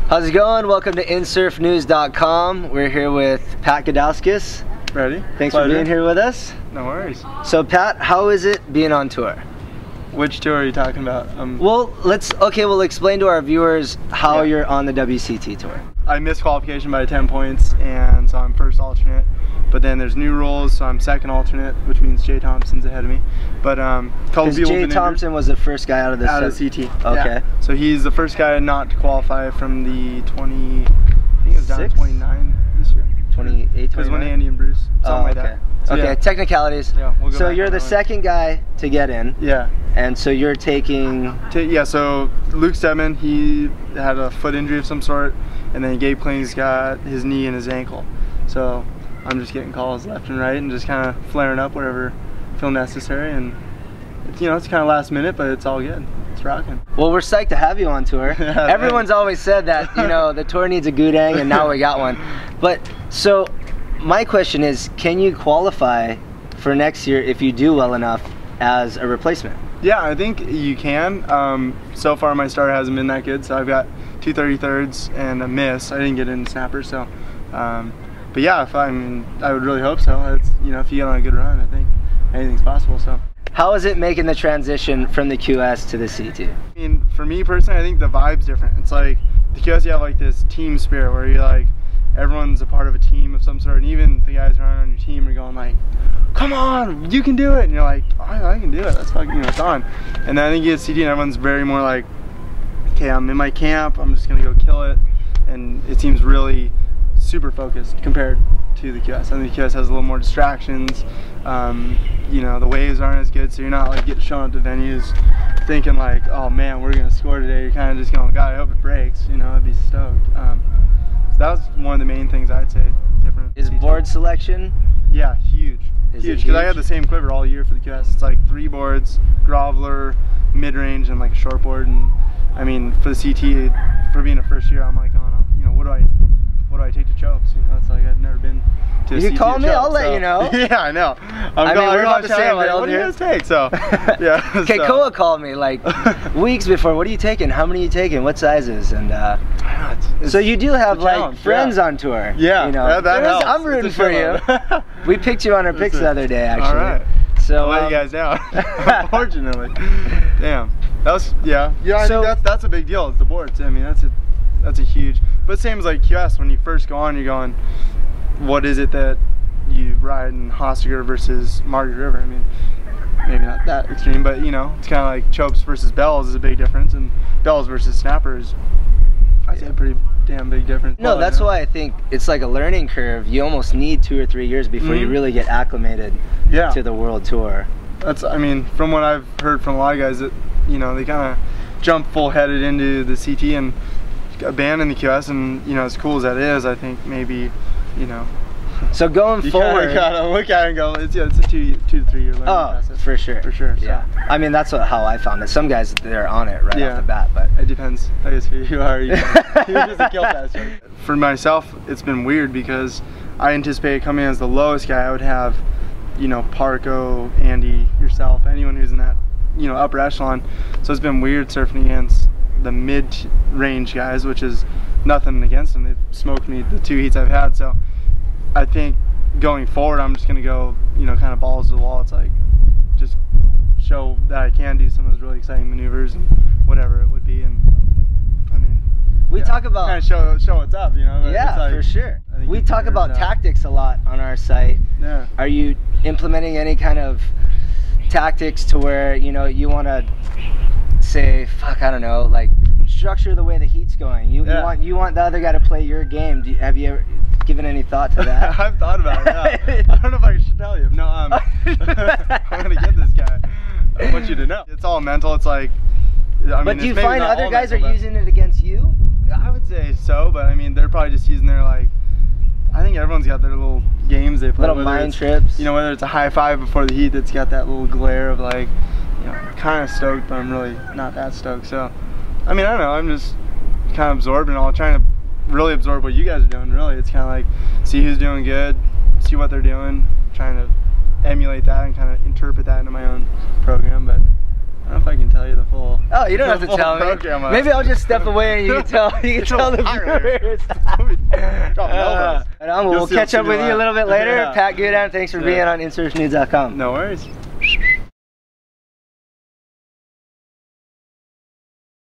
How's it going? Welcome to Insurfnews.com. We're here with Pat Gudauskas. Ready? Thanks Pleasure. for being here with us. No worries. So Pat, how is it being on tour? Which tour are you talking about? Well, we'll explain to our viewers how you're on the WCT tour. I missed qualification by 10 points, and so I'm first alternate. But then there's new rules, so I'm second alternate, which means Jay Thompson's ahead of me. But couple people Jay Thompson was the first guy out of the CT. Okay. Yeah. So he's the first guy not to qualify from the 20. I think it was down to 29 this year. 28, 29. Because when Andy and Bruce, something like that. So okay, technicalities. Yeah, we'll go so back you're the second guy to get in. Yeah. And so you're taking... Yeah, so Luke Stedman, he had a foot injury of some sort, and then Gabe Kling's got his knee and his ankle. So I'm just getting calls left and right and just kind of flaring up wherever I feel necessary. And, it's kind of last minute, but it's all good. It's rocking. Well, we're psyched to have you on tour. Everyone's always said that, the tour needs a Gudang, and now we got one. But, so, my question is, can you qualify for next year if you do well enough as a replacement? Yeah, I think you can. So far my start hasn't been that good, so I've got 2 33rds and a miss. I didn't get in the snapper, so but yeah, I would really hope so. It's, if you get on a good run, I think anything's possible. So how is it making the transition from the QS to the CT? I mean, for me personally, I think the vibe's different. It's like the QS, you have like this team spirit where you're like, everyone's a part of a team of some sort, and even the guys around on your team are going like, come on, you can do it, and you're like, oh, I can do it, that's fucking, it's on. And then I think you get CT and everyone's very more like, okay, I'm in my camp, I'm just gonna go kill it, and it seems really super focused compared to the QS. I think the QS has a little more distractions, the waves aren't as good, so you're not like showing up to venues thinking like, oh man, we're gonna score today. You're kind of just going, God, I hope it breaks, I'd be stoked. That was one of the main things I'd say different. Is board selection? Yeah, huge. Huge, because I had the same quiver all year for the QS. It's like 3 boards, groveler, mid-range, and like a short board. And I mean, for the CT, for being a first year, I'm like, oh no, what do I take to chopes? It's like I've never been to a CT. You can call me, chope, I'll let you know. Yeah, I know. We're about the same build. What do you guys take? So, yeah. Okay, Koa called me like weeks before. What are you taking? How many are you taking? What sizes? And so you do have like friends on tour. Yeah, that helps. I'm rooting for you. We picked you on our picks the other day, actually. All right. So I'll let you guys down. Unfortunately. Damn. That was I think that's a big deal. It's the boards. I mean, that's a huge. But same as like QS, when you first go on, you're going, what is it that you ride in Hostiger versus Margaret River? I mean, maybe not that extreme, but it's kind of like chopes versus bells is a big difference, and bells versus snappers, I'd say a pretty damn big difference. No, that's why I think it's like a learning curve. You almost need 2 or 3 years before you really get acclimated to the world tour. That's, I mean, from what I've heard from a lot of guys, that they kind of jump full-headed into the CT and abandon the QS, and as cool as that is, I think maybe so going forward, you gotta look at it and go, it's a 2 to 3 year learning process. For sure. Yeah. So. I mean, that's how I found it. Some guys, they're on it right off the bat, but it depends. I guess who you are. You're just a kill faster. For myself, it's been weird because I anticipated coming in as the lowest guy. I would have, Parco, Andy, yourself, anyone who's in that, upper echelon. So it's been weird surfing against the mid-range guys, which is nothing against them. They've smoked me the 2 heats I've had. So I think going forward, I'm just gonna go, kind of balls to the wall. It's like just show that I can do some of those really exciting maneuvers and whatever it would be. And I mean, we talk about kind of show what's up, Yeah, like, for sure. We talk about tactics a lot on our site. Yeah. Are you implementing any kind of tactics to where you want to say, fuck, I don't know, like structure the way the heat's going? You want the other guy to play your game. Have you ever given any thought to that? I've thought about it. Yeah. I don't know if I should tell you. No, I'm gonna get this guy. I want you to know. It's all mental. It's like, but do you find other guys are using it against you? I would say so, but I mean, they're probably just using their I think everyone's got their little games they play. Little mind trips. Whether it's a high five before the heat that's got that little glare of like, kind of stoked, but I'm really not that stoked. So, I mean, I don't know. I'm just kind of absorbing it all, trying to really absorb what you guys are doing. Really, it's kind of like see who's doing good, see what they're doing, trying to emulate that and kind of interpret that into my own program. But I don't know if I can tell you the full. Oh, you don't have to tell me. Maybe I'll just step away and you can tell. You can tell the viewers. Drop We'll catch up with you a little bit later. Yeah. Pat Gudauskas, thanks for being on Insurfnews.com. No worries.